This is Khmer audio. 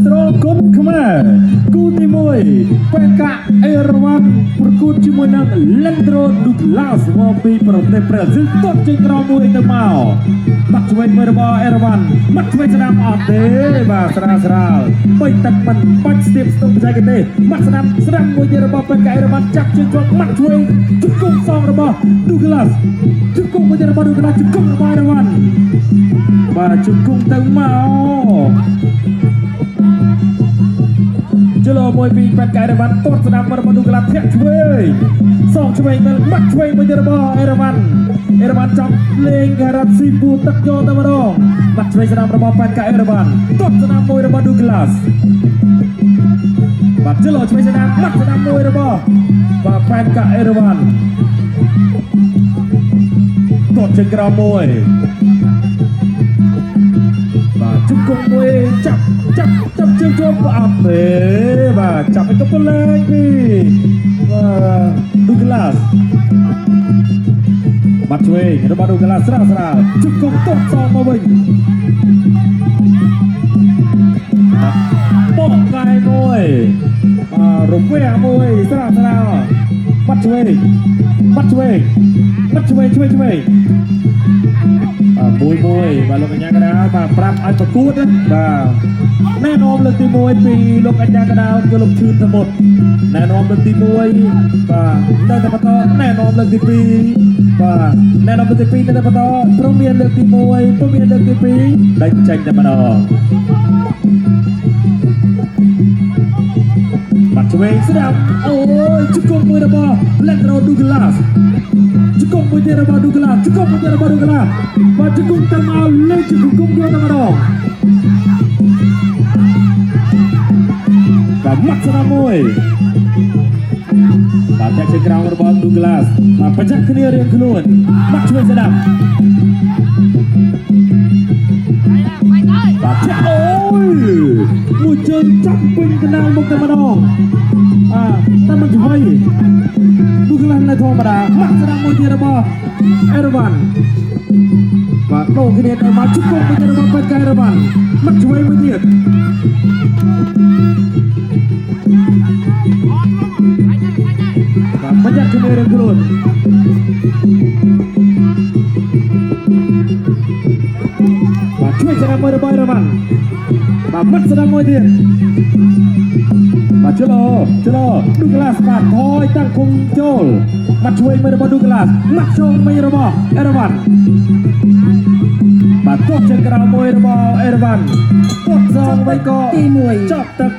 ស្រគុណខ្មែរគូទី1បែកាអេរវ៉ាន់ប្រកួតជាមួយនឹងលេនដ្រូឌូក្លាសមកពីប្រទេសប្រេស៊ីលទាត់ជើងក្រោមមួយទៅមកបាត់ឆ្វេងមួយរបស់អេរវ៉ាន់បាត់ឆ្វេងស្ដាំអត់ទេបាទស្រាលបីទឹកមិនបាច់ស្ទាបស្ទង់បច្ចេកទេសបាត់ស្ដាំមួយទៀតរបស់បែកាអេរវ៉ាន់ចាប់ជើងជាប់បាត់ឆ្វេងជង្គង់សងរបស់ឌូក្លាសជង្គង់មួយទៀតរបស់ឌូក្លាសជង្គង់របស់អេរវ៉ាន់បាទជង្គង់ទៅមកជលមួយពីបែកាអេរវ៉ាន់ទាត់ស្ដាំរបស់ឌូក្លាសធាក់ឆ្វេងសងឆ្វេងទៅបាត់ឆ្វេងមួយទៀតរបស់អេរវ៉ាន់ចាប់លេងការ៉ាត់ស៊ីពូទឹកយកទៅម្ដងបាត់ឆ្វេងស្ដាំរបស់បែកាអេរវ៉ាន់ទាត់ស្ដាំមួយរបស់ឌូក្លាសបាត់ជលឆ្វេងស្ដាំបាត់ស្ដាំមួយរបស់បែកាអេរវ៉ាន់ទាត់ជើងក្រោមមួយបាទជង្គង់មួយចាប់ជើងជាប់អត់ទេបាទចាប់ឲ្យទៅពលលេងពីឌូក្លាសបាត់ឆ្វេងរបស់ឌូក្លាសស្រាលជង្គង់ទាត់សងមកវិញបកកាយមួយរំវាស់មួយស្រាលបាត់ឆ្វេងឆ្វេងមួយបាទលោកកញ្ញាកដាលបាទប្រាប់ឲ្យប្រកួតបាទណែនាំលើកទី1ពីលោកកញ្ញាកដាលគឺលោកឈឿនសមុទ្រណែនាំលើកទី1បាទនៅតែបន្តណែនាំលើកទី2បាទណែនាំលើកទី2នៅតែបន្តព្រមមានលើកទី1ព្រមមានលើកទី2ដាច់ចេញតែម្ដងបាត់ឆ្វេងស្ដាប់អូយជង្គង់មួយរបស់លេនដ្រូឌូក្លាសជង្គង់មួយទៀតរបស់ឌូក្លាសបាទជង្គង់ទៅមកលេងជង្គង់យកទៅម្ដងបាទមាត់ស្ដាំមួយបាទតែជើងក្រោមរបស់ឌូក្លាសបាទប្រចាំគ្នារៀងខ្លួនបាត់ឆ្វេងស្ដាំបាទចាក់អូយមួយជើងចាប់ពេញកណ្ដាលមុខតែម្ដងតែមិនឆ្វេងឌូក្លាសនៅធម្មតាមាត់ស្ដាំមួយទៀតរបស់អេរវ៉ាន់បាទដូរគ្នាទៅមកជង្គង់មួយទៀតរបស់បែកាអេរវ៉ាន់មាត់ឆ្វេងមួយទៀតបាទប្រចាំគ្នារៀងខ្លួនបាទជួយស្ដាំមួយរបស់អេរវ៉ាន់បាទមាត់ស្ដាំមួយទៀតបាទជលឌូក្លាសបាទថយតាំងគុំចូលបាត់ឆ្វេងមួយរបស់ឌូក្លាសមាត់ជងមួយរបស់អេរវ៉ាន់បាទទាត់ជើងក្រោមមួយរបស់អេរវ៉ាន់ទាត់សងវិញក៏ទី1ចប់ទឹក